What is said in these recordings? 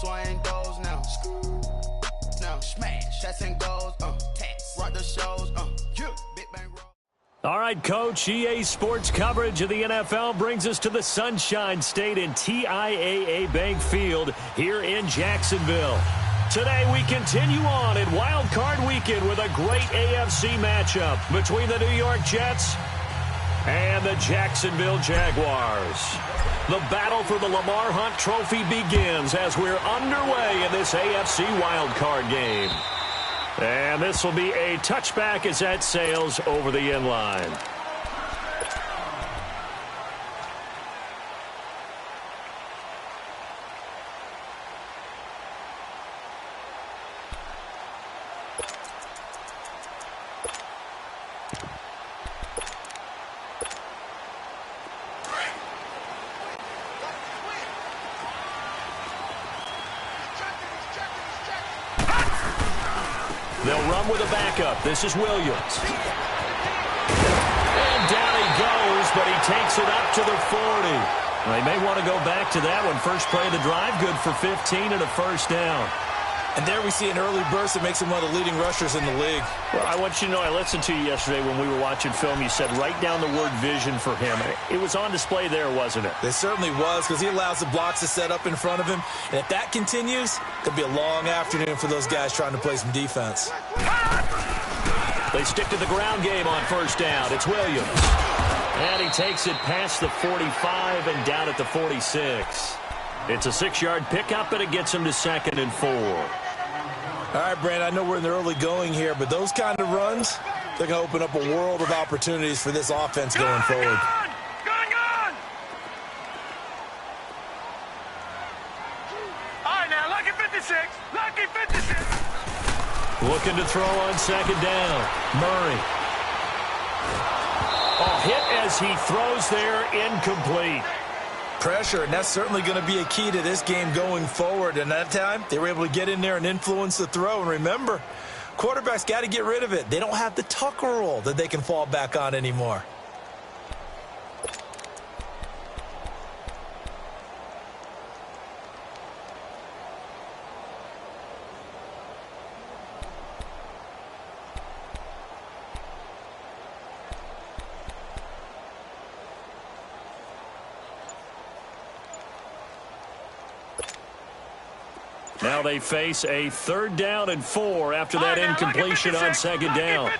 swing those now. Now, smash, that's and goes, rock the shows, big bang roll. All right, Coach, EA Sports coverage of the NFL brings us to the Sunshine State in TIAA Bank Field here in Jacksonville. Today we continue on in Wild Card Weekend with a great AFC matchup between the New York Jets and the Jacksonville Jaguars. The battle for the Lamar Hunt Trophy begins as we're underway in this AFC Wild Card game. And this will be a touchback as that sails over the end line. They'll run with a backup. This is Williams. And down he goes, but he takes it up to the 40. They may want to go back to that one. First play of the drive, good for 15 and a first down. And there we see an early burst that makes him one of the leading rushers in the league. Well, I want you to know, I listened to you yesterday when we were watching film. You said write down the word vision for him. It was on display there, wasn't it? It certainly was, because he allows the blocks to set up in front of him. And if that continues, it could be a long afternoon for those guys trying to play some defense. They stick to the ground game on first down. It's Williams. And he takes it past the 45 and down at the 46. It's a 6-yard pickup, and it gets him to 2nd and 4. All right, Brandon, I know we're in the early going here, but those kind of runs, they're going to open up a world of opportunities for this offense going forward. Gone! All right, now, lucky 56. Lucky 56. Looking to throw on 2nd down. Murray. Oh, hit as he throws there, incomplete. Pressure, and that's certainly going to be a key to this game going forward. And that time, they were able to get in there and influence the throw. And remember, quarterbacks got to get rid of it. They don't have the Tucker rule that they can fall back on anymore. Now they face a 3rd down and 4 after that incompletion on 2nd down.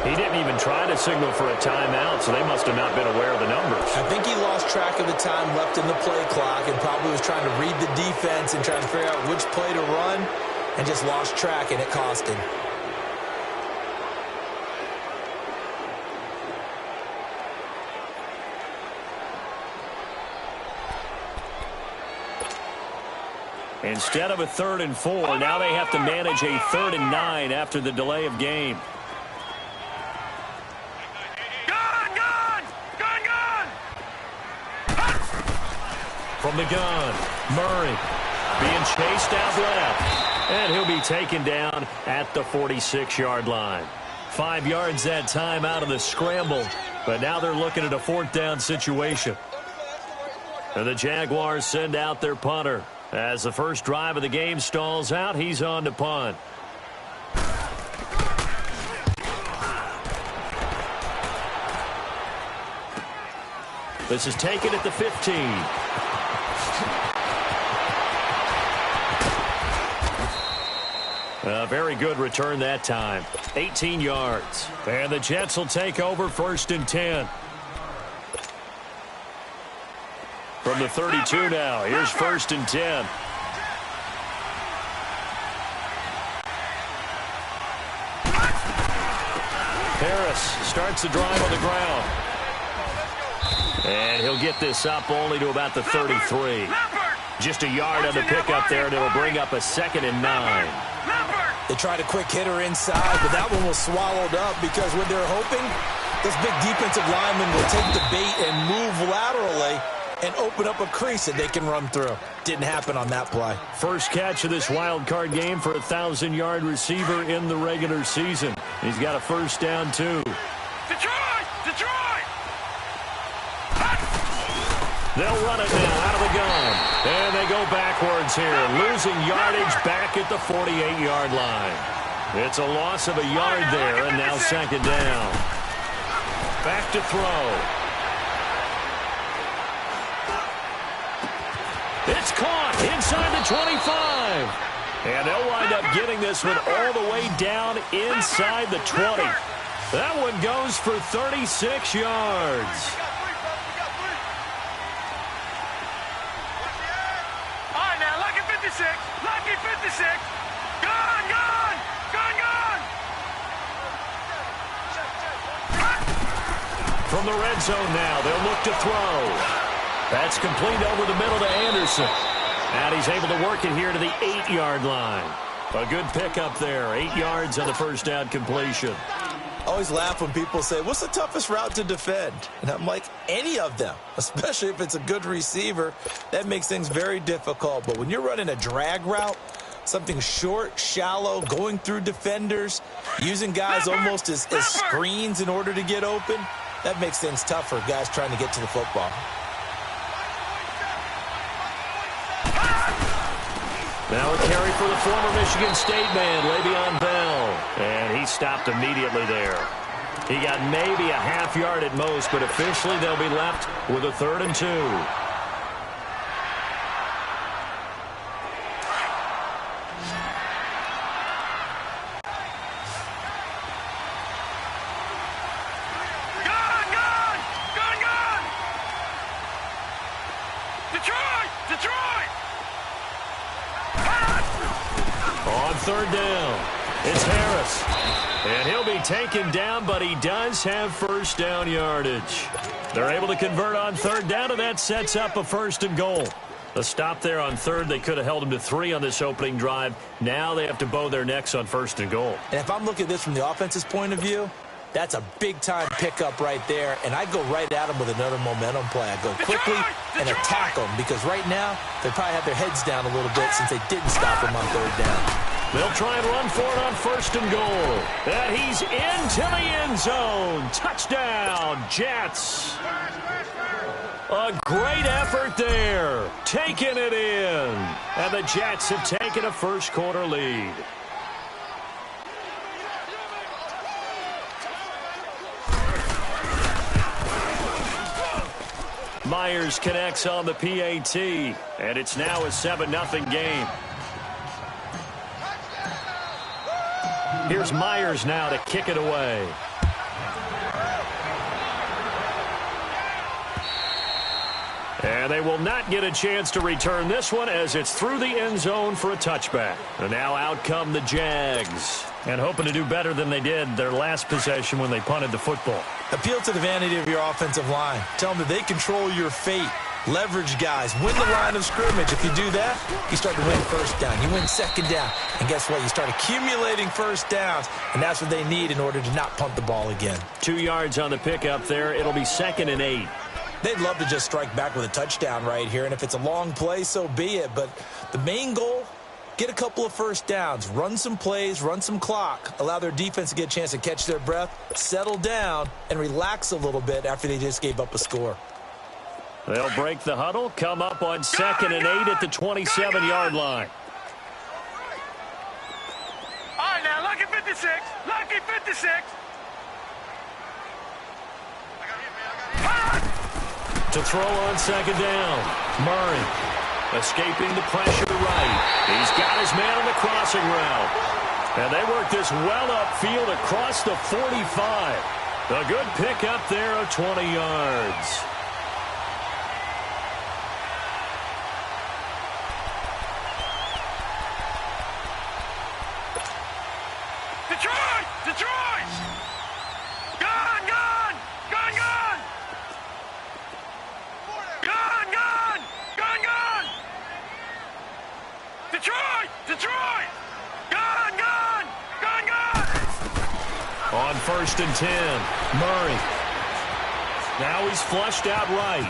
He didn't even try to signal for a timeout, so they must have not been aware of the numbers. I think he lost track of the time left in the play clock and probably was trying to read the defense and trying to figure out which play to run and just lost track, and it cost him. Instead of a 3rd and 4, now they have to manage a 3rd and 9 after the delay of game. Gone! From the gun, Murray being chased out left. And he'll be taken down at the 46-yard line. 5 yards that time out of the scramble. But now they're looking at a 4th down situation. And the Jaguars send out their punter. As the first drive of the game stalls out, he's on to punt. This is taken at the 15. A very good return that time. 18 yards. And the Jets will take over 1st and 10. From the 32 now, here's 1st and 10. Harris starts the drive on the ground. And he'll get this up only to about the 33. Just a yard on the pickup there, and it'll bring up a 2nd and 9. They tried a quick hitter inside, but that one was swallowed up because what they're hoping, this big defensive lineman will take the bait and move laterally and open up a crease that they can run through. Didn't happen on that play. First catch of this wild card game for a 1,000-yard receiver in the regular season. He's got a first down, too. Detroit! They'll run it now out of the gun. And they go backwards here, losing yardage back at the 48-yard line. It's a loss of a yard there, and now second down. Back to throw. It's caught inside the 25. And they'll wind up getting this one all the way down inside the 20. That one goes for 36 yards. All right, now, lucky 56. Lucky 56. Gone, gone. Gone, gone. From the red zone now, they'll look to throw. That's complete over the middle to Anderson. And he's able to work it here to the 8-yard line. A good pickup there. 8 yards on the first down completion. I always laugh when people say, what's the toughest route to defend? And I'm like, any of them, especially if it's a good receiver. That makes things very difficult. But when you're running a drag route, something short, shallow, going through defenders, using guys almost as screens in order to get open, that makes things tough for guys trying to get to the football. Now a carry for the former Michigan State man, Le'Veon Bell. And he stopped immediately there. He got maybe a half yard at most, but officially they'll be left with a 3rd and 2. Gone, gone. Gone, gone. Detroit, Detroit. On 3rd down, it's Harris. And he'll be taken down, but he does have first down yardage. They're able to convert on 3rd down, and that sets up a 1st and goal. A stop there on 3rd. They could have held him to 3 on this opening drive. Now they have to bow their necks on 1st and goal. And if I'm looking at this from the offense's point of view, that's a big-time pickup right there, and I go right at them with another momentum play. I go quickly and attack them because right now they probably have their heads down a little bit since they didn't stop them on 3rd down. They'll try and run for it on 1st and goal. And he's into the end zone. Touchdown, Jets. A great effort there. Taking it in. And the Jets have taken a first-quarter lead. Myers connects on the PAT, and it's now a 7-0 game. Here's Myers now to kick it away. And they will not get a chance to return this one as it's through the end zone for a touchback. And now out come the Jags. And hoping to do better than they did their last possession when they punted the football. Appeal to the vanity of your offensive line. Tell them that they control your fate. Leverage guys. Win the line of scrimmage. If you do that, you start to win 1st down. You win 2nd down. And guess what? You start accumulating 1st downs. And that's what they need in order to not punt the ball again. 2 yards on the pickup there. It'll be 2nd and 8. They'd love to just strike back with a touchdown right here. And if it's a long play, so be it. But the main goal, get a couple of 1st downs. Run some plays, run some clock. Allow their defense to get a chance to catch their breath, settle down, and relax a little bit after they just gave up a score. They'll break the huddle, come up on 2nd and 8 at the 27-yard line. All right, now, lucky 56. Lucky 56. To throw on 2nd down. Murray escaping the pressure right. He's got his man on the crossing route. And they work this well upfield across the 45. A good pickup there of 20 yards. Detroit! Detroit! Gone, gone! Gone, gone! Gone, gone! Gone, gone! Detroit! Detroit! Gone, gone! Gone, gone! On 1st and 10, Murray. Now he's flushed out right.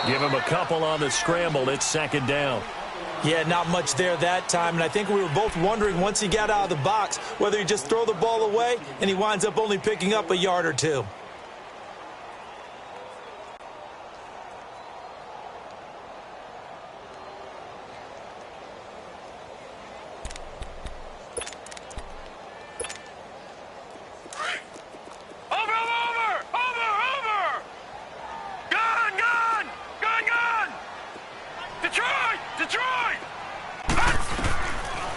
Give him a couple on the scramble. It's 2nd down. Yeah, not much there that time, and I think we were both wondering once he got out of the box whether he'd just throw the ball away, and he winds up only picking up a yard or 2.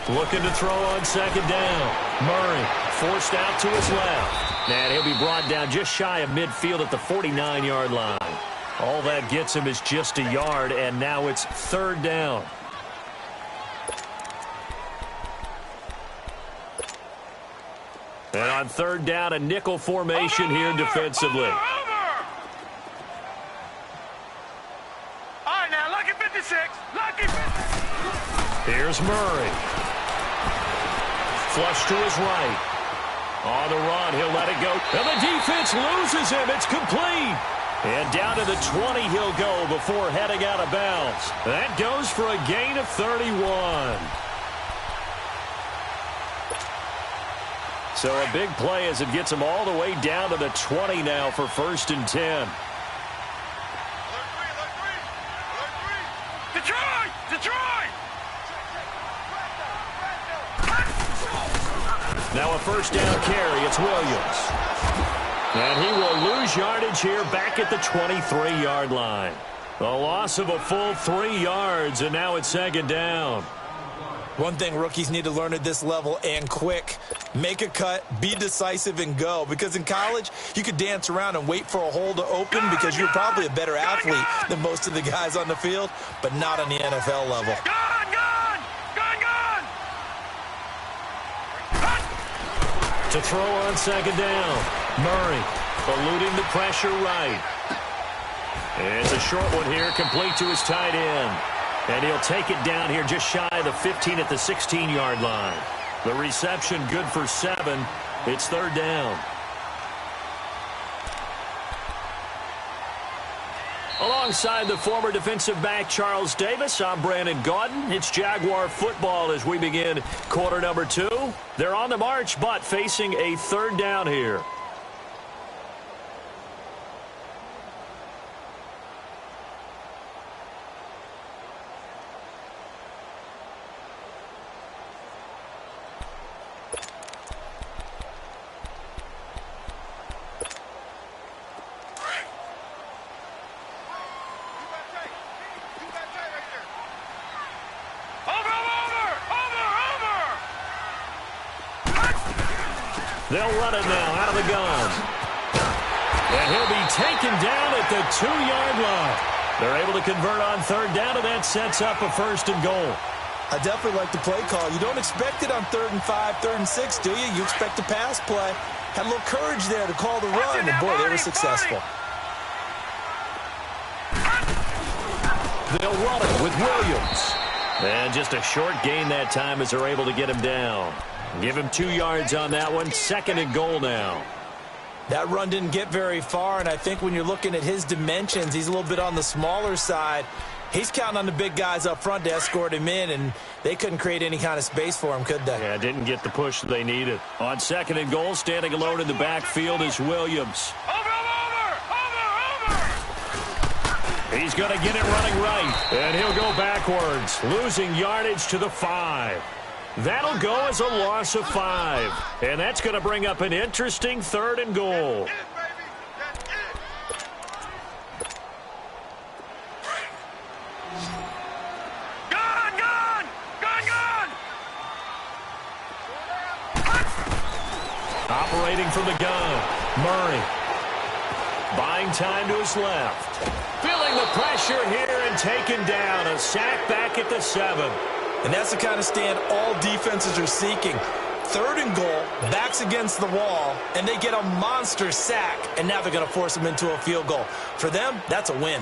Looking to throw on second down. Murray forced out to his left. And he'll be brought down just shy of midfield at the 49-yard line. All that gets him is just a yard, and now it's third down. And on third down, a nickel formation here defensively. All right, now, lucky 56. Lucky 56. Here's Murray. Flush to his right. On the run, he'll let it go. And the defense loses him. It's complete. And down to the 20 he'll go before heading out of bounds. That goes for a gain of 31. So a big play as it gets him all the way down to the 20 now for 1st and 10. Detroit! Detroit! Now a first down carry. It's Williams. And he will lose yardage here back at the 23-yard line. A loss of a full 3 yards, and now it's second down. One thing rookies need to learn at this level, and quick: make a cut, be decisive, and go. Because in college, you could dance around and wait for a hole to open because you're probably a better athlete than most of the guys on the field, but not on the NFL level. To throw on second down. Murray eluding the pressure right. It's a short one here, complete to his tight end. And he'll take it down here just shy of the 15 at the 16-yard line. The reception good for 7. It's third down. Alongside the former defensive back Charles Davis, I'm Brandon Gaudin. It's Jaguar football as we begin quarter number 2. They're on the march, but facing a third down here. They'll run it now out of the gun. And he'll be taken down at the 2-yard line. They're able to convert on third down, and that sets up a 1st and goal. I definitely like the play call. You don't expect it on 3rd and 5, 3rd and 6, do you? You expect a pass play. Had a little courage there to call the run, and boy, they were successful. They'll run it with Williams. And just a short gain that time as they're able to get him down. Give him 2 yards on that one. 2nd and goal now. That run didn't get very far, and I think when you're looking at his dimensions, he's a little bit on the smaller side. He's counting on the big guys up front to escort him in, and they couldn't create any kind of space for him, could they? Yeah, didn't get the push they needed. On 2nd and goal, standing alone in the backfield is Williams. He's going to get it running right, and he'll go backwards, losing yardage to the 5. That'll go as a loss of 5. And that's going to bring up an interesting 3rd and goal. Operating from the gun, Murray. Buying time to his left. Feeling the pressure here and taken down. A sack back at the 7. And that's the kind of stand all defenses are seeking. 3rd and goal, backs against the wall, and they get a monster sack, and now they're going to force them into a field goal. For them, that's a win.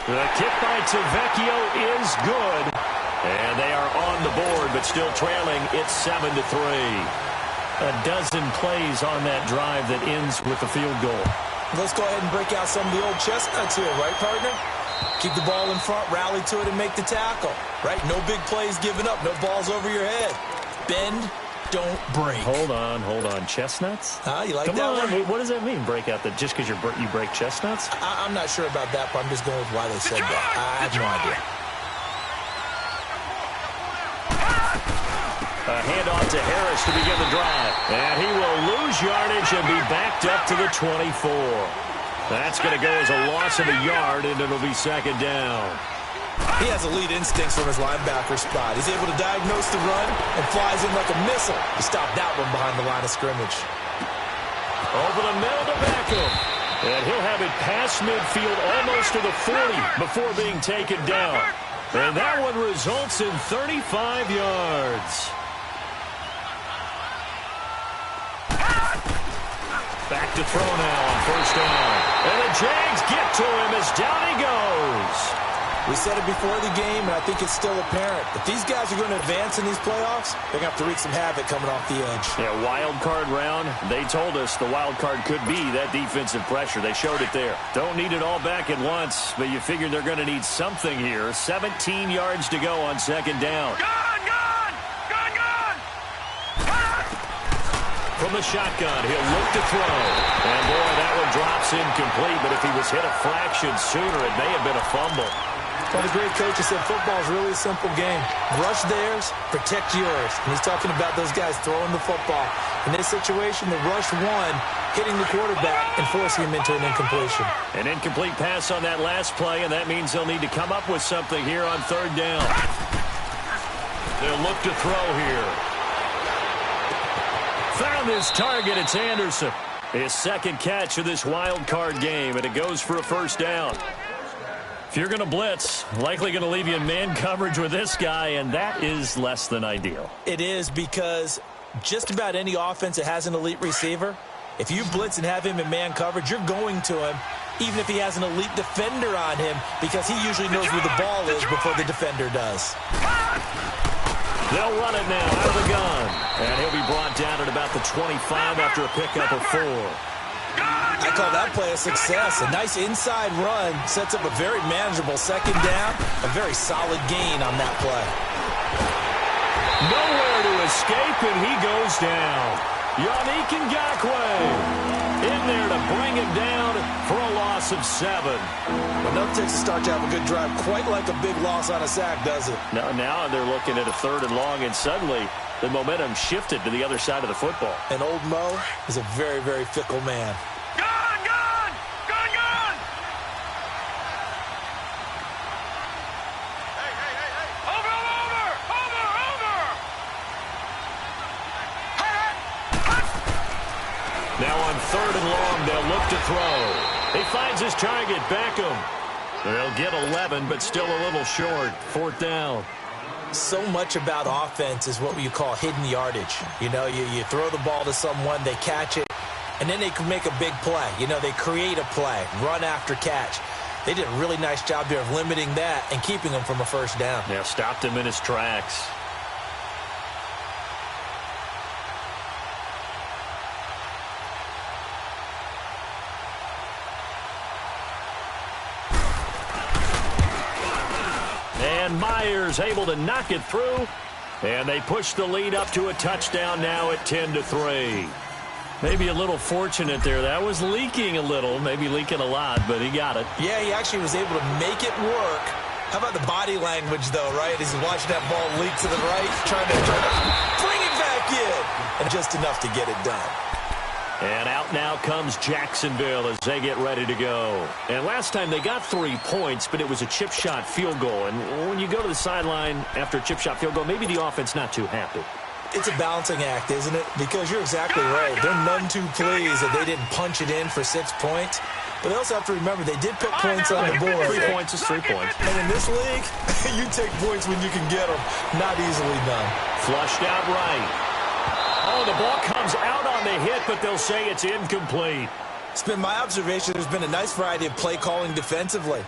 The kick by Tavecchio is good. And they are on the board, but still trailing. It's 7-3. A dozen plays on that drive that ends with the field goal. Let's go ahead and break out some of the old chestnuts here, right, partner? Keep the ball in front, rally to it, and make the tackle. Right? No big plays given up. No balls over your head. Bend, don't break. Hold on. Chestnuts? You like Come that on. one? What does that mean, break out? Just because you break chestnuts? I'm not sure about that, but I'm just going with why they said that. I have no idea. A handoff to Harris to begin the drive. And he will lose yardage and be backed up to the 24. That's going to go as a loss of a yard, and it'll be 2nd down. He has elite instincts from his linebacker spot. He's able to diagnose the run and flies in like a missile to stop that one behind the line of scrimmage. Over the middle to Beckham. And he'll have it past midfield almost to the 40 before being taken down. And that one results in 35 yards. Back to throw now on first down. And the Jags get to him as down he goes. We said it before the game, and I think it's still apparent. If these guys are going to advance in these playoffs, they're going to have to wreak some havoc coming off the edge. Yeah, wild card round. They told us the wild card could be that defensive pressure. They showed it there. Don't need it all back at once, but you figure they're going to need something here. 17 yards to go on second down. Gone, gone, gone, gone. From the shotgun, he'll look to throw. And, boy, that one drops incomplete, but if he was hit a fraction sooner, it may have been a fumble. Well, the great coach has said football is really a simple game. Rush theirs, protect yours. And he's talking about those guys throwing the football. In this situation, the rush one, hitting the quarterback and forcing him into an incompletion. An incomplete pass on that last play, and that means they'll need to come up with something here on third down. They'll look to throw here. Found his target. It's Anderson. His second catch of this wild card game, and it goes for a first down. If you're going to blitz, likely going to leave you in man coverage with this guy, and that is less than ideal. It is, because just about any offense that has an elite receiver, if you blitz and have him in man coverage, you're going to him, even if he has an elite defender on him, because he usually knows where the ball is before the defender does. They'll run it now out of the gun, and he'll be brought down at about the 25 after a pickup of 4. I call that play a success. A nice inside run sets up a very manageable second down. A very solid gain on that play. Nowhere to escape, and he goes down. Yannick Ngakoue in there to bring him down for a loss of 7. Well, no takes a start to have a good drive. Quite like a big loss on a sack, does it? Now they're looking at a 3rd and long, and suddenly the momentum shifted to the other side of the football. And old Mo is a very, very fickle man. Gone, gone, gone, gone. Hey, hey, hey, hey. Over, over, over, over. Now on 3rd and long, they'll look to throw. He finds his target, Beckham. They'll get 11, but still a little short. 4th down. So much about offense is what you call hidden yardage. You know, you throw the ball to someone, they catch it, and then they can make a big play. You know, they create a play, run after catch. They did a really nice job there of limiting that and keeping him from a first down. Yeah, stopped him in his tracks. And Myers able to knock it through. And they push the lead up to a touchdown now at 10-3. Maybe a little fortunate there. That was leaking a little, maybe leaking a lot, but he got it. Yeah, he actually was able to make it work. How about the body language, though, right? As he's watching that ball leak to the right, trying to bring it back in. And just enough to get it done. And out now comes Jacksonville as they get ready to go. And last time they got 3 points, but it was a chip shot field goal. And when you go to the sideline after a chip shot field goal, maybe the offense not too happy. It's a balancing act, isn't it? Because you're exactly right. They're none too pleased that they didn't punch it in for 6 points. But they also have to remember they did put points on the board. 3 points is 3 points. And in this league, you take points when you can get them. Not easily done. Flushed out right. Oh, the ball comes out on the hit, but they'll say it's incomplete. It's been my observation there's been a nice variety of play calling defensively.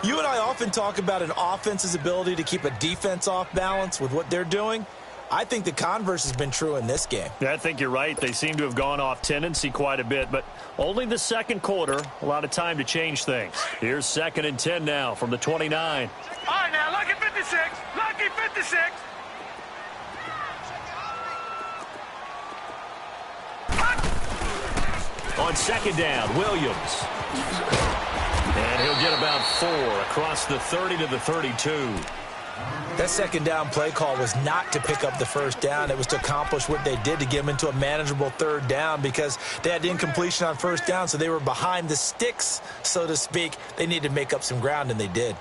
You and I often talk about an offense's ability to keep a defense off balance with what they're doing. I think the converse has been true in this game. Yeah, I think you're right. They seem to have gone off tendency quite a bit, but only the second quarter. A lot of time to change things. Here's 2nd and 10 now from the 29. All right, now, lucky 56. Lucky 56. On 2nd down, Williams. And he'll get about 4 across the 30 to the 32. That 2nd down play call was not to pick up the first down. It was to accomplish what they did to get them into a manageable 3rd down because they had incompletion on first down, so they were behind the sticks, so to speak. They needed to make up some ground, and they did.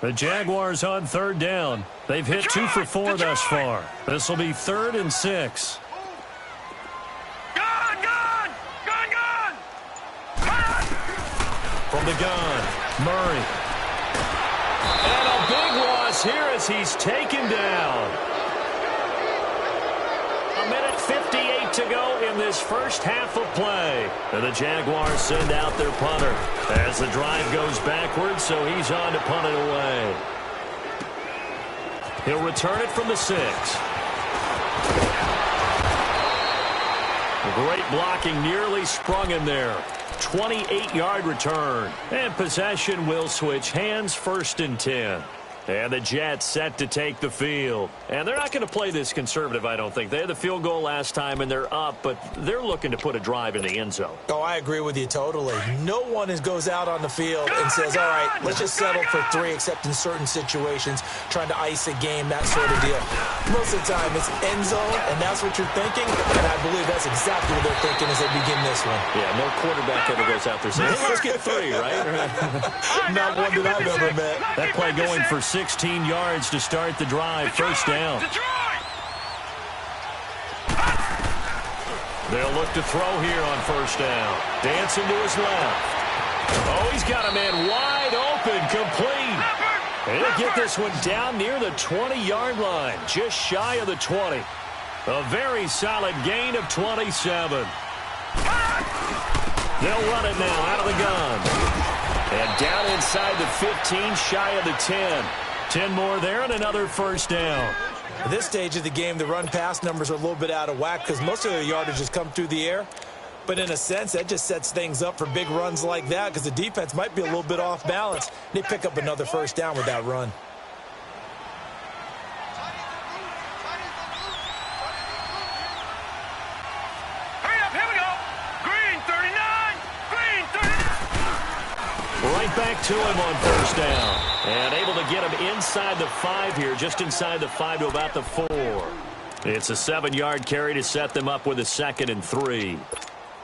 The Jaguars on third down. They've hit 2 for 4 thus far. This will be 3rd and 6. Gone! From the gun, Murray. And a big loss here as he's taken down. 1:58 to go in this first half of play. And the Jaguars send out their punter as the drive goes backwards, so he's on to punt it away. He'll return it from the 6. Great blocking, nearly sprung him there. 28-yard return. And possession will switch hands, 1st and 10. And the Jets set to take the field. And they're not going to play this conservative, I don't think. They had the field goal last time, and they're up, but they're looking to put a drive in the end zone. Oh, I agree with you totally. No one goes out on the field and says, all right, let's just settle for 3, except in certain situations, trying to ice a game, that sort of deal. Most of the time, it's end zone, and that's what you're thinking, and I believe that's exactly what they're thinking as they begin this one. Yeah, no quarterback ever goes out there saying, hey, let's get 3, right? Not one that I've ever met. That play going for 16 yards to start the drive. 1st down. They'll look to throw here on 1st down. Dancing to his left. Oh, he's got a man wide open, complete. And he'll get this one down near the 20-yard line, just shy of the 20. A very solid gain of 27. They'll run it now out of the gun. And down inside the 15, shy of the 10. 10 more there and another 1st down. At this stage of the game, the run-pass numbers are a little bit out of whack because most of the yardage has come through the air. But in a sense, that just sets things up for big runs like that because the defense might be a little bit off balance. They pick up another 1st down with that run. Right back to him on 1st down. And able to get him inside the 5 here, just inside the 5 to about the 4. It's a 7-yard carry to set them up with a 2nd and 3.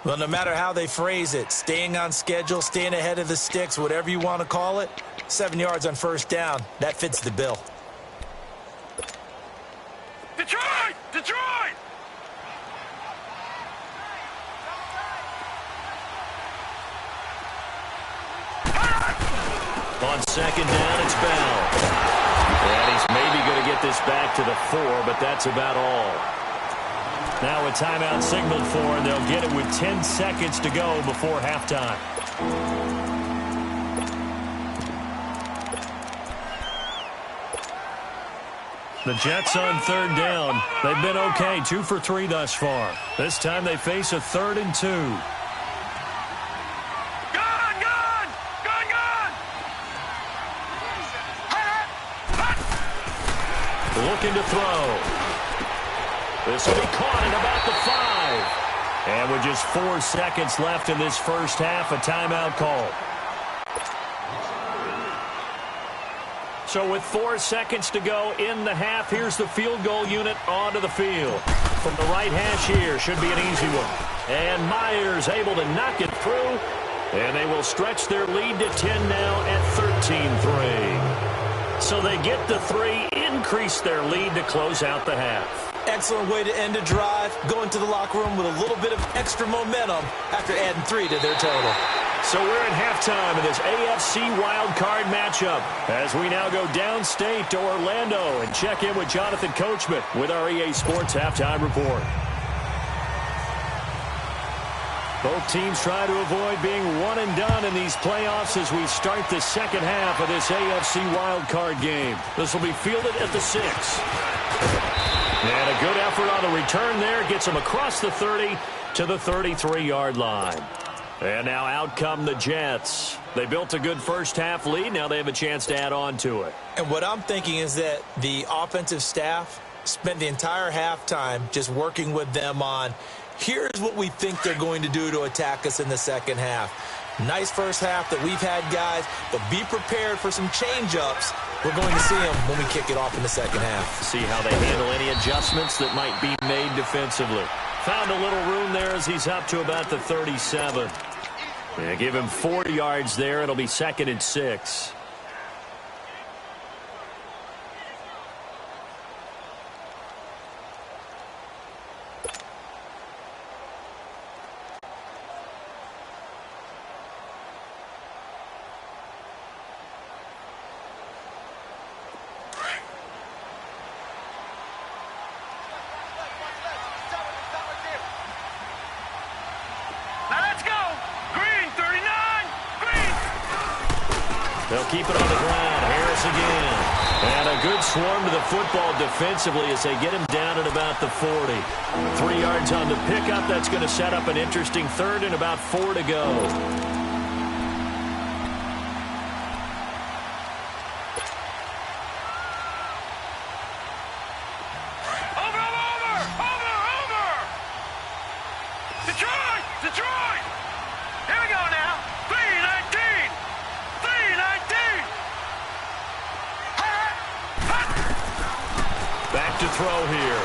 Well, no matter how they phrase it, staying on schedule, staying ahead of the sticks, whatever you want to call it, 7 yards on 1st down, that fits the bill. Detroit! Detroit! On 2nd down, it's Bell. And he's maybe going to get this back to the 4, but that's about all. Now a timeout signaled for, and they'll get it with 10 seconds to go before halftime. The Jets on 3rd down. They've been okay, 2 for 3 thus far. This time they face a 3rd and 2. Looking to throw. This will be caught at about the 5. And with just 4 seconds left in this first half, a timeout call. So with 4 seconds to go in the half, here's the field goal unit onto the field. From the right hash here, should be an easy one. And Myers able to knock it through. And they will stretch their lead to 10 now at 13-3. So they get the 3, increase their lead to close out the half. Excellent way to end a drive, go into the locker room with a little bit of extra momentum after adding 3 to their total. So we're at halftime in this AFC wildcard matchup as we now go downstate to Orlando and check in with Jonathan Coachman with our EA Sports Halftime Report. Both teams try to avoid being one and done in these playoffs as we start the second half of this AFC wildcard game. This will be fielded at the 6. And a good effort on the return there gets them across the 30 to the 33-yard line. And now out come the Jets. They built a good first half lead. Now they have a chance to add on to it. And what I'm thinking is that the offensive staff spent the entire halftime just working with them on here's what we think they're going to do to attack us in the second half. Nice first half that we've had, guys, but be prepared for some change-ups. We're going to see them when we kick it off in the second half. See how they handle any adjustments that might be made defensively. Found a little room there as he's up to about the 37. Yeah, give him 4 yards there. It'll be 2nd and 6. They'll keep it on the ground. Harris again. And a good swarm to the football defensively as they get him down at about the 40. 3 yards on the pickup. That's going to set up an interesting third and about 4 to go. Detroit! Here we go now. 3-19. 3-19. Back to throw here.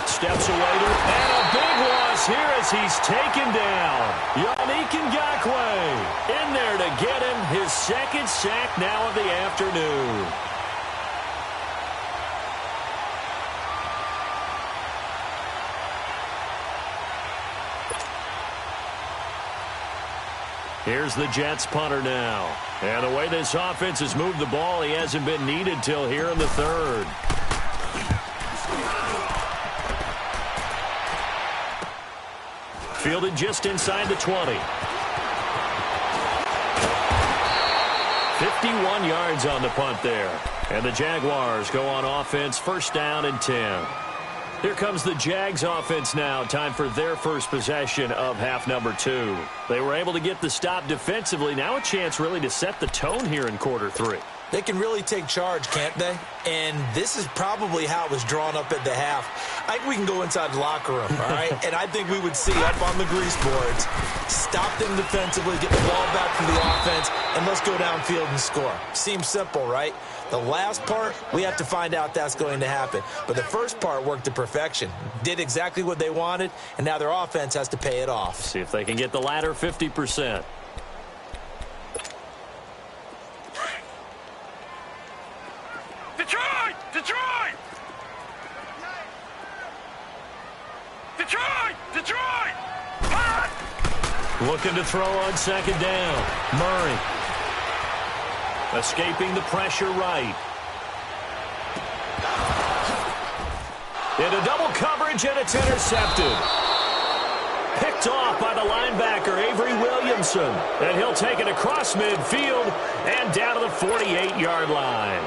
Steps away to and a big loss here as he's taken down. Yannick Ngakoue in there to get him his second sack now of the afternoon. Here's the Jets punter now. And the way this offense has moved the ball, he hasn't been needed till here in the third. Fielded just inside the 20. 51 yards on the punt there. And the Jaguars go on offense, first down and 10. Here comes the Jags offense now. Time for their first possession of half number 2. They were able to get the stop defensively. Now a chance really to set the tone here in quarter 3. They can really take charge, can't they? And this is probably how it was drawn up at the half. I think we can go inside the locker room, all right? And I think we would see up on the grease boards, stop them defensively, get the ball back from the offense, and let's go downfield and score. Seems simple, right? The last part, we have to find out that's going to happen. But the first part worked to perfection. Did exactly what they wanted, and now their offense has to pay it off. See if they can get the latter 50%. Detroit! Detroit! Detroit! Detroit! Looking to throw on second down. Murray. Escaping the pressure right. Into double coverage, and it's intercepted. Picked off by the linebacker, Avery Williamson. And he'll take it across midfield and down to the 48-yard line.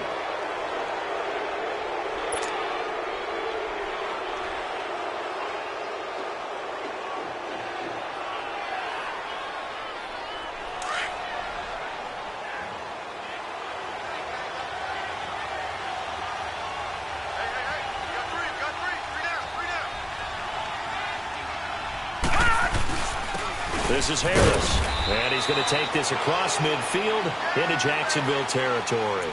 This is Harris, and he's going to take this across midfield into Jacksonville territory.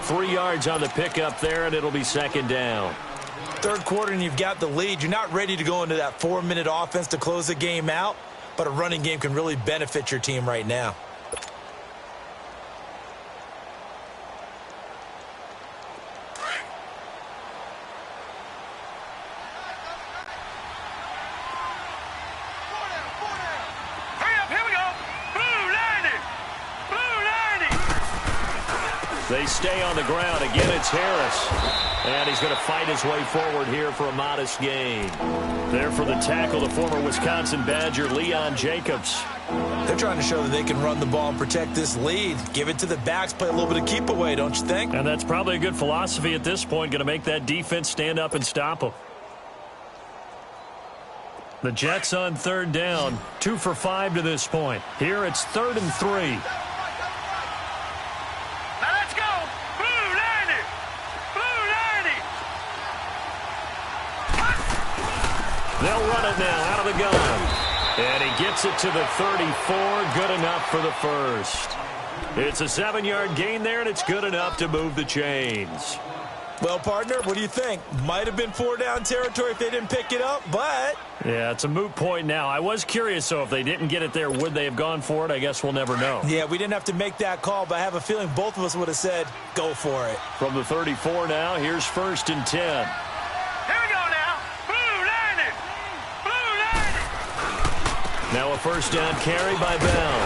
3 yards on the pickup there, and it'll be second down. Third quarter, and you've got the lead. You're not ready to go into that 4-minute offense to close the game out, but a running game can really benefit your team right now. They stay on the ground. Again, it's Harris. And he's going to fight his way forward here for a modest gain. There for the tackle, the former Wisconsin Badger, Leon Jacobs. They're trying to show that they can run the ball and protect this lead. Give it to the backs, play a little bit of keep away, don't you think? And that's probably a good philosophy at this point, going to make that defense stand up and stop them. The Jets on third down, 2 for 5 to this point. Here it's 3rd and 3. They'll run it now out of the gun. And he gets it to the 34. Good enough for the first. It's a 7-yard gain there, and it's good enough to move the chains. Well, partner, what do you think? Might have been 4-down territory if they didn't pick it up, but... Yeah, it's a moot point now. I was curious, so if they didn't get it there, would they have gone for it? I guess we'll never know. Yeah, we didn't have to make that call, but I have a feeling both of us would have said, go for it. From the 34 now, here's 1st and 10. Now a first down carry by Bell.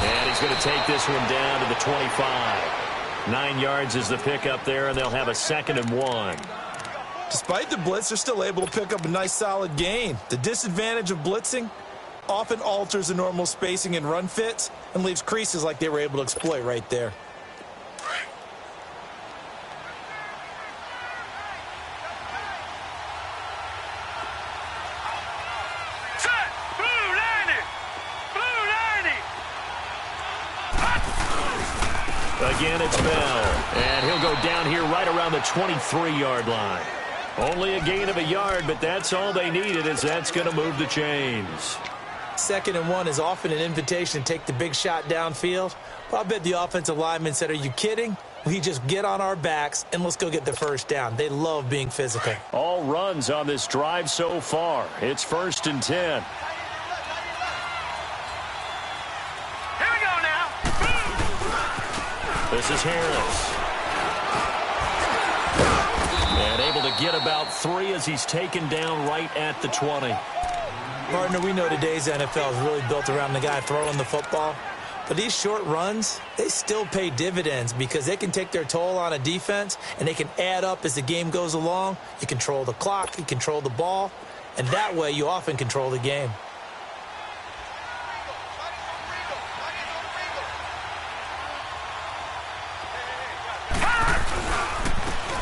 And he's going to take this one down to the 25. 9 yards is the pickup there, and they'll have a 2nd and 1. Despite the blitz, they're still able to pick up a nice solid gain. The disadvantage of blitzing, often alters the normal spacing and run fits and leaves creases like they were able to exploit right there. Again, it's Bell, and he'll go down here right around the 23-yard line. Only a gain of a yard, but that's all they needed, as that's going to move the chains. 2nd and 1 is often an invitation to take the big shot downfield. Well, I bet the offensive lineman said, are you kidding? We just get on our backs and let's go get the first down. They love being physical. All runs on this drive so far. It's 1st and 10. This is Harris. And able to get about 3 as he's taken down right at the 20. Partner, we know today's NFL is really built around the guy throwing the football. But these short runs, they still pay dividends because they can take their toll on a defense and they can add up as the game goes along. You control the clock, you control the ball, and that way you often control the game.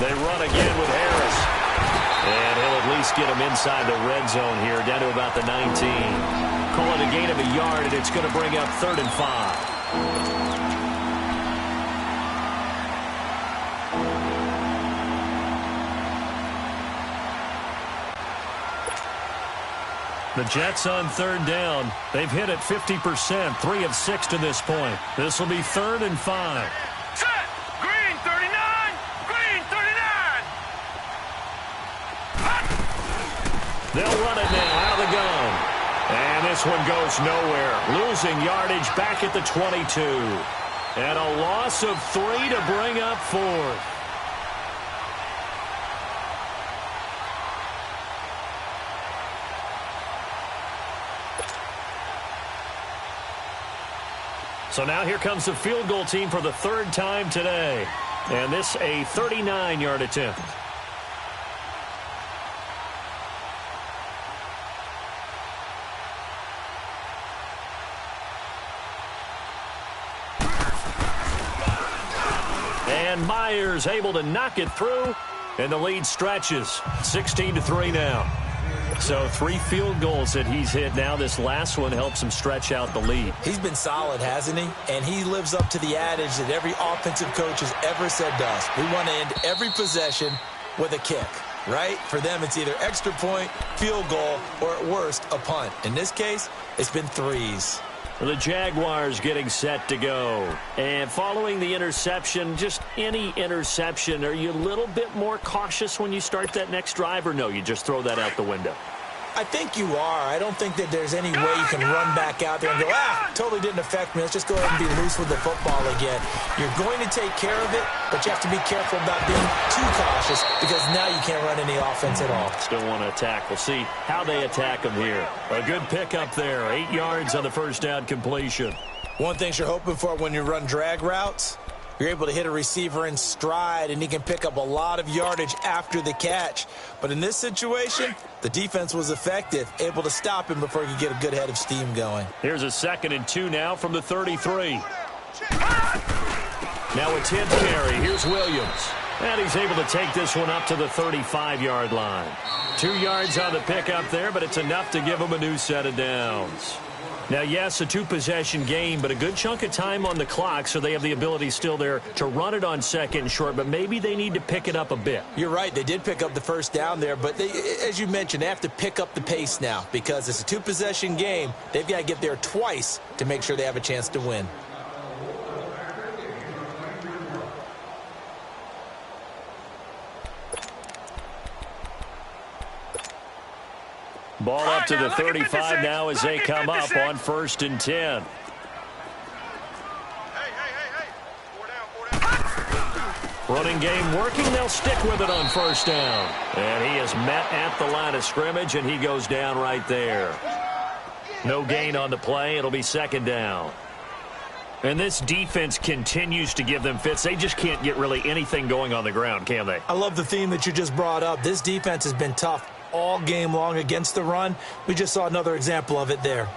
They run again with Harris. And he'll at least get him inside the red zone here, down to about the 19. Call it a gain of a yard, and it's going to bring up 3rd and 5. The Jets on 3rd down. They've hit it 50%, 3 of 6 to this point. This will be 3rd and 5. They'll run it now out of the gun. And this one goes nowhere. Losing yardage back at the 22. And a loss of 3 to bring up 4th. So now here comes the field goal team for the 3rd time today. And this a 39-yard attempt. And Myers able to knock it through, and the lead stretches. 16-3 now. So 3 field goals that he's hit now. This last one helps him stretch out the lead. He's been solid, hasn't he? And he lives up to the adage that every offensive coach has ever said to us. We want to end every possession with a kick, right? For them, it's either extra point, field goal, or at worst, a punt. In this case, it's been 3s. The Jaguars getting set to go. And following the interception, just any interception, are you a little bit more cautious when you start that next drive, or no, you just throw that out the window? I think you are. I don't think that there's any way you can run back out there and go, totally didn't affect me. Let's just go ahead and be loose with the football again. You're going to take care of it, but you have to be careful about being too cautious because now you can't run any offense at all. Still want to attack. We'll see how they attack them here. A good pickup there. 8 yards on the first down completion. One thing you're hoping for when you run drag routes, you're able to hit a receiver in stride, and he can pick up a lot of yardage after the catch. But in this situation, the defense was effective, able to stop him before he could get a good head of steam going. Here's a 2nd and 2 now from the 33. Now a 10th carry. Here's Williams. And he's able to take this one up to the 35-yard line. 2 yards on the pickup there, but it's enough to give him a new set of downs. Now, yes, a 2-possession game, but a good chunk of time on the clock, so they have the ability still there to run it on 2nd and short, but maybe they need to pick it up a bit. You're right. They did pick up the first down there, but they, as you mentioned, they have to pick up the pace now because it's a 2-possession game. They've got to get there twice to make sure they have a chance to win. Ball up to the 35 now as they come up on 1st and 10. Running game working. They'll stick with it on 1st down. And he is met at the line of scrimmage, and he goes down right there. No gain on the play. It'll be 2nd down. And this defense continues to give them fits. They just can't get really anything going on the ground, can they? I love the theme that you just brought up. This defense has been tough all game long against the run. We just saw another example of it there.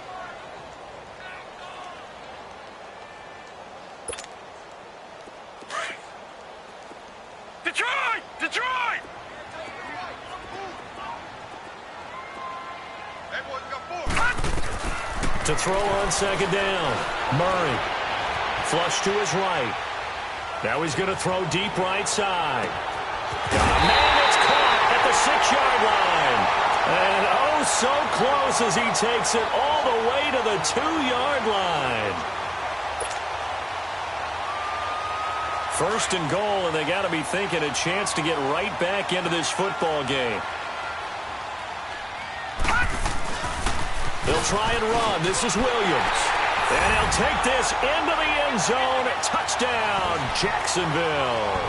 To throw on second down. Murray. Flush to his right. Now he's going to throw deep right side. Man, it's caught at the 6-yard line. And oh, so close as he takes it all the way to the 2-yard line. First and goal, and they got to be thinking a chance to get right back into this football game. They'll try and run. This is Williams. And he'll take this into the end zone. Touchdown, Jacksonville.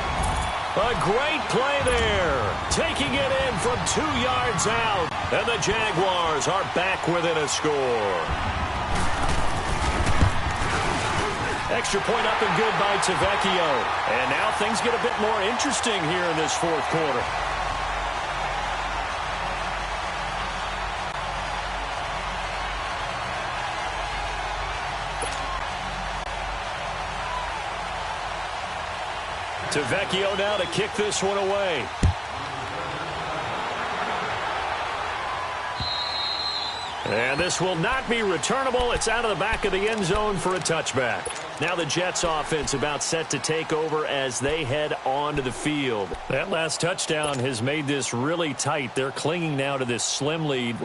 A great play there. Taking it in from 2 yards out. And the Jaguars are back within a score. Extra point up and good by Tavecchio. And now things get a bit more interesting here in this fourth quarter. Tavecchio now to kick this one away. And this will not be returnable. It's out of the back of the end zone for a touchback. Now the Jets offense about set to take over as they head onto the field. That last touchdown has made this really tight. They're clinging now to this slim lead.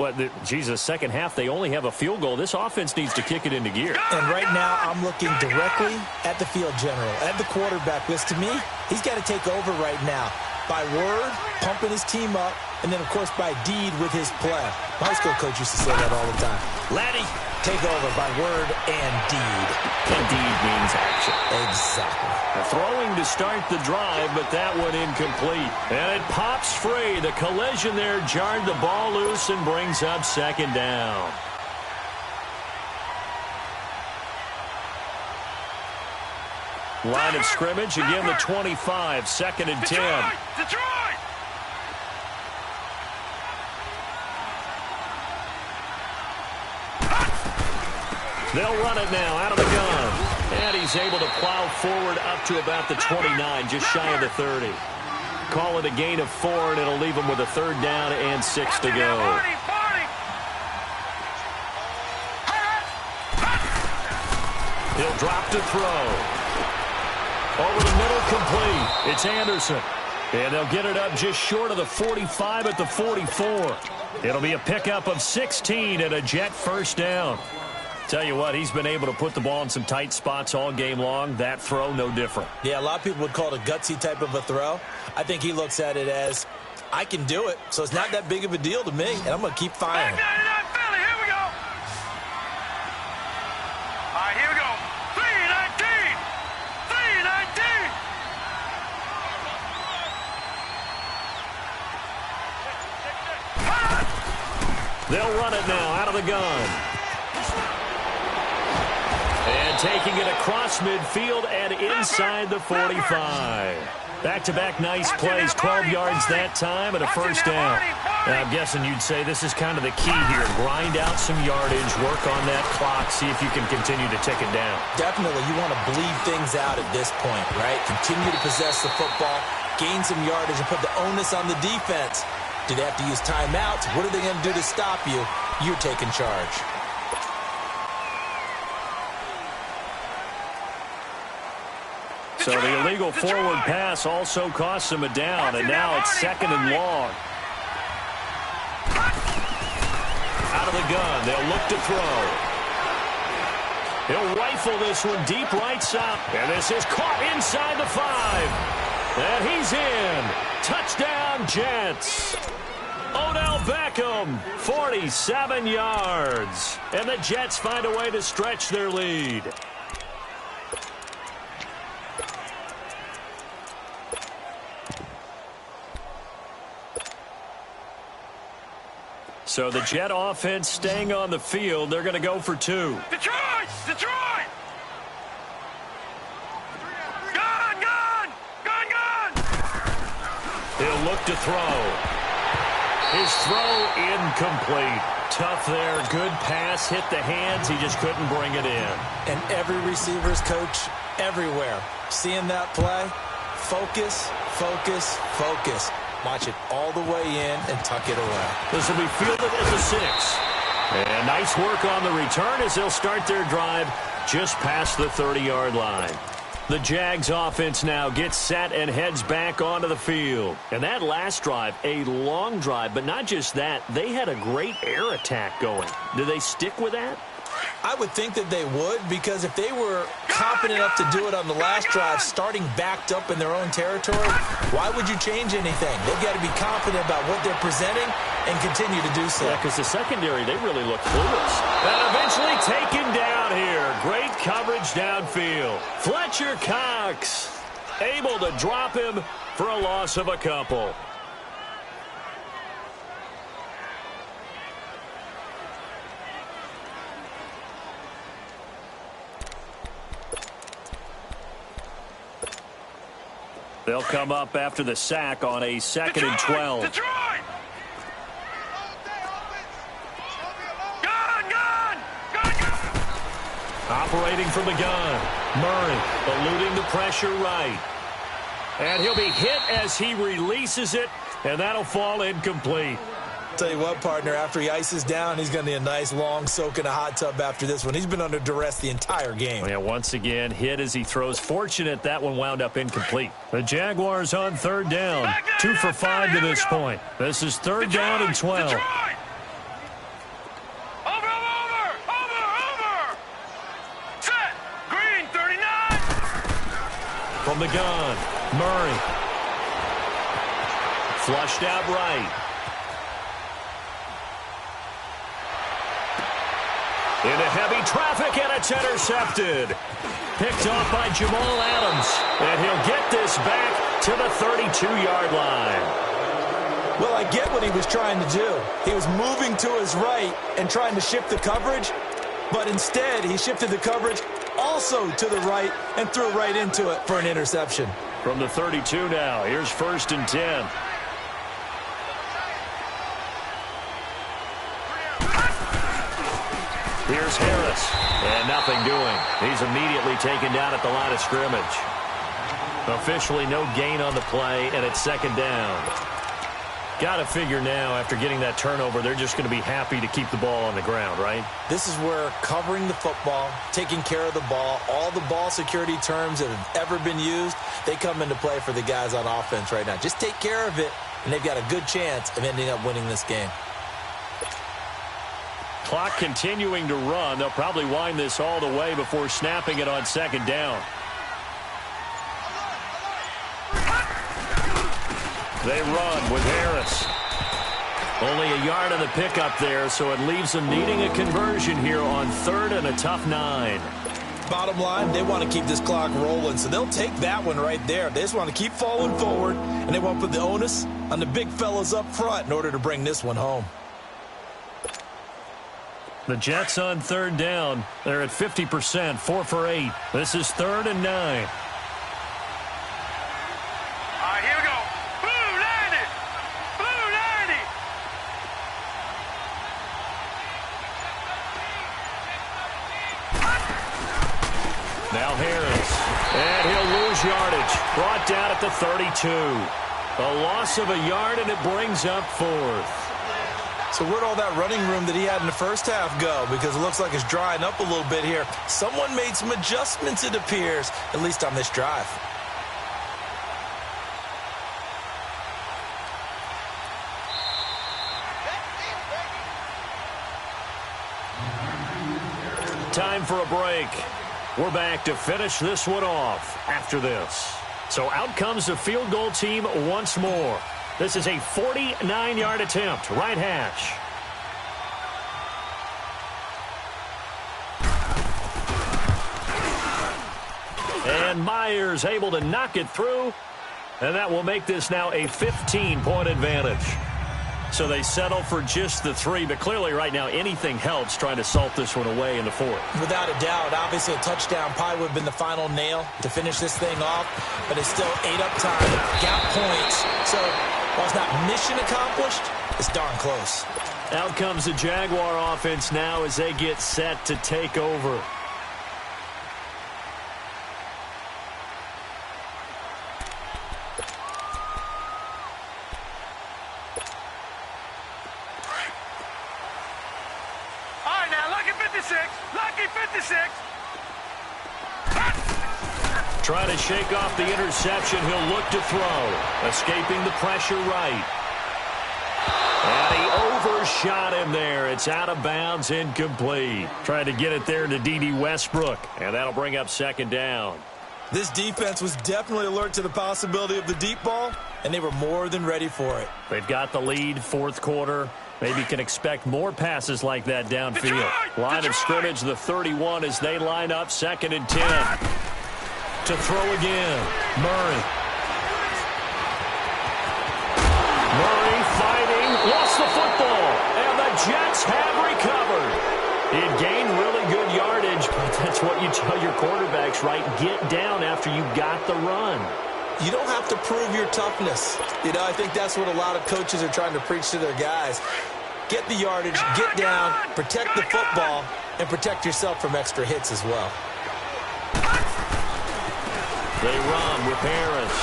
Second half, they only have a field goal. This offense needs to kick it into gear. And right now, I'm looking directly at the field general, at the quarterback. Because to me, he's got to take over right now. By word, pumping his team up, and then, of course, by deed with his play. My high school coach used to say that all the time. Laddie, take over by word and deed. And deed means action. Exactly. Throwing to start the drive, but that one incomplete. And it pops free. The collision there jarred the ball loose and brings up second down. Line of scrimmage, again the 25, second and 10. Detroit! They'll run it now out of the gun. And he's able to plow forward up to about the 29, just shy of the 30. Call it a gain of 4, and it'll leave him with a third down and 6 to go. He'll drop to throw. Over the middle, complete. It's Anderson. And they'll get it up just short of the 45 at the 44. It'll be a pickup of 16 and a Jet first down. Tell you what, he's been able to put the ball in some tight spots all game long. That throw, no different. Yeah, a lot of people would call it a gutsy type of a throw. I think he looks at it as, I can do it, so it's not that big of a deal to me, and I'm going to keep firing. Here we go. All right, here we go. 319. 319. They'll run it now out of the gun. And taking it across midfield and inside the 45. Back-to-back nice plays, 12 yards that time and a first down. Now, I'm guessing you'd say this is kind of the key here. Grind out some yardage, work on that clock, see if you can continue to tick it down. Definitely, you want to bleed things out at this point, right? Continue to possess the football, gain some yardage, and put the onus on the defense. Do they have to use timeouts? What are they going to do to stop you? You're taking charge. So the illegal forward pass also costs him a down, and now it's second and long. Out of the gun, they'll look to throw. He'll rifle this one deep right side, and this is caught inside the 5. And he's in. Touchdown, Jets. Odell Beckham, 47 yards. And the Jets find a way to stretch their lead. So the Jet offense staying on the field. They're going to go for 2. Detroit! Detroit! Gun! Gun! Gun! Gun! He'll look to throw. His throw incomplete. Tough there. Good pass. Hit the hands. He just couldn't bring it in. And every receiver's coach everywhere. Seeing that play, focus, focus, focus. Watch it all the way in and tuck it away. This will be fielded as a 6. And nice work on the return as they'll start their drive just past the 30-yard line. The Jags offense now gets set and heads back onto the field. And that last drive, a long drive, but not just that, they had a great air attack going. Do they stick with that? I would think that they would, because if they were confident enough to do it on the last drive, starting backed up in their own territory, why would you change anything? They've got to be confident about what they're presenting and continue to do so. Yeah, because the secondary, they really look clueless. And eventually taken down here. Great coverage downfield. Fletcher Cox able to drop him for a loss of a couple. They'll come up after the sack on a 2nd and 12. Detroit! Gun! Operating from the gun. Murray eluding the pressure right. And he'll be hit as he releases it, and that'll fall incomplete. Tell you what, partner, after he ices down, he's going to need a nice long soak in a hot tub after this one. He's been under duress the entire game. Yeah, once again, hit as he throws. Fortunate that one wound up incomplete. The Jaguars on 3rd down. 2 for 5 to this point. This is 3rd down and 12. Detroit! Over! Set! Green, 39! From the gun, Murray. Flushed out right. Into heavy traffic, and it's intercepted. Picked off by Jamal Adams. And he'll get this back to the 32-yard line. Well, I get what he was trying to do. He was moving to his right and trying to shift the coverage, but instead he shifted the coverage also to the right and threw right into it for an interception. From the 32 now, here's 1st and 10. Here's Harris, and nothing doing. He's immediately taken down at the line of scrimmage. Officially no gain on the play, and it's 2nd down. Got to figure now, after getting that turnover, they're just going to be happy to keep the ball on the ground, right? This is where covering the football, taking care of the ball, all the ball security terms that have ever been used, they come into play for the guys on offense right now. Just take care of it, and they've got a good chance of ending up winning this game. Clock continuing to run. They'll probably wind this all the way before snapping it on 2nd down. They run with Harris. Only a yard on the pickup there, so it leaves them needing a conversion here on 3rd and a tough 9. Bottom line, they want to keep this clock rolling, so they'll take that one right there. They just want to keep falling forward, and they want to put the onus on the big fellas up front in order to bring this one home. The Jets on 3rd down. They're at 50%, 4 for 8. This is 3rd and 9. All right, here we go. Blue 90! Blue 90! Now Harris. And he'll lose yardage. Brought down at the 32. A loss of a yard, and it brings up 4th. So where'd all that running room that he had in the first half go? Because it looks like it's drying up a little bit here. Someone made some adjustments, it appears, at least on this drive. Time for a break. We're back to finish this one off after this. So out comes the field goal team once more. This is a 49-yard attempt, right hash. And Myers able to knock it through, and that will make this now a 15-point advantage. So they settle for just the 3, but clearly right now anything helps trying to salt this one away in the 4th. Without a doubt, obviously a touchdown probably would have been the final nail to finish this thing off, but it's still 8 up time, got points. So while it's not mission accomplished, it's darn close. Out comes the Jaguar offense now as they get set to take over. trying to shake off the interception. He'll look to throw. Escaping the pressure right. And he overshot him there. It's out of bounds, incomplete. Trying to get it there to D.D. Westbrook. And that'll bring up second down. This defense was definitely alert to the possibility of the deep ball, and they were more than ready for it. They've got the lead, fourth quarter. Maybe can expect more passes like that downfield. Line of scrimmage, the 31 as they line up, 2nd and 10. To throw again, Murray. Murray fighting, lost the football, and the Jets have recovered. It gained really good yardage, but that's what you tell your quarterbacks, right? Get down after you got the run. You don't have to prove your toughness. You know, I think that's what a lot of coaches are trying to preach to their guys. Get the yardage, get down, protect the football, and protect yourself from extra hits as well. They run with Harris.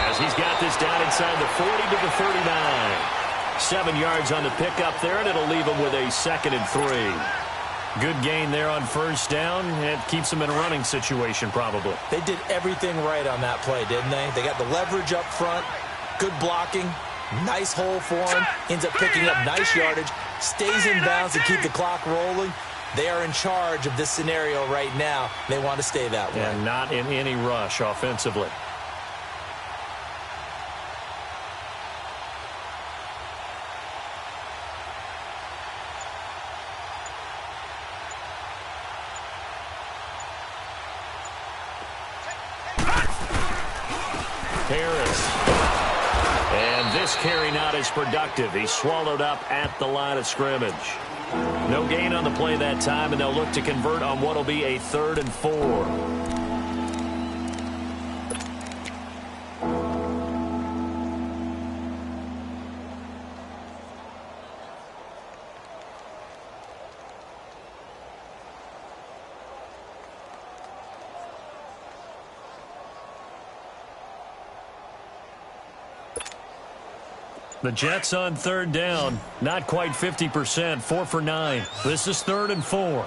As he's got this down inside the 40 to the 39. 7 yards on the pickup there, and it'll leave him with a 2nd and 3. Good gain there on first down. It keeps them in a running situation probably. They did everything right on that play, didn't they? They got the leverage up front, good blocking, nice hole for him, ends up picking up nice yardage, stays in bounds to keep the clock rolling. They are in charge of this scenario right now. They want to stay that way. And not in any rush offensively. Harris. And this carry not as productive. He's swallowed up at the line of scrimmage. No gain on the play that time, and they'll look to convert on what will be a 3rd and 4. The Jets on 3rd down. Not quite 50%. 4 for 9. This is 3rd and 4.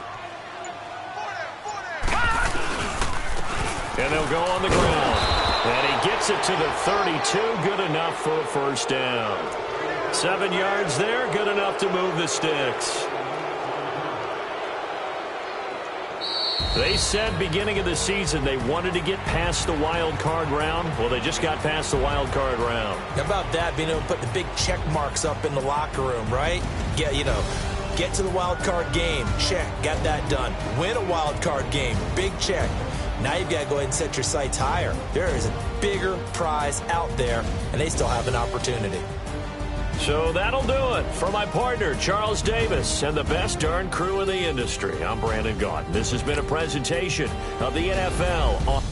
And they'll go on the ground. And he gets it to the 32. Good enough for a first down. 7 yards there. Good enough to move the sticks. They said beginning of the season they wanted to get past the wild card round. Well, they just got past the wild card round. How about that, being able to put the big check marks up in the locker room, right? Get to the wild card game, check, got that done. Win a wild card game, big check. Now you've got to go ahead and set your sights higher. There is a bigger prize out there, and they still have an opportunity. So that'll do it for my partner, Charles Davis, and the best darn crew in the industry. I'm Brandon Gaudin. This has been a presentation of the NFL on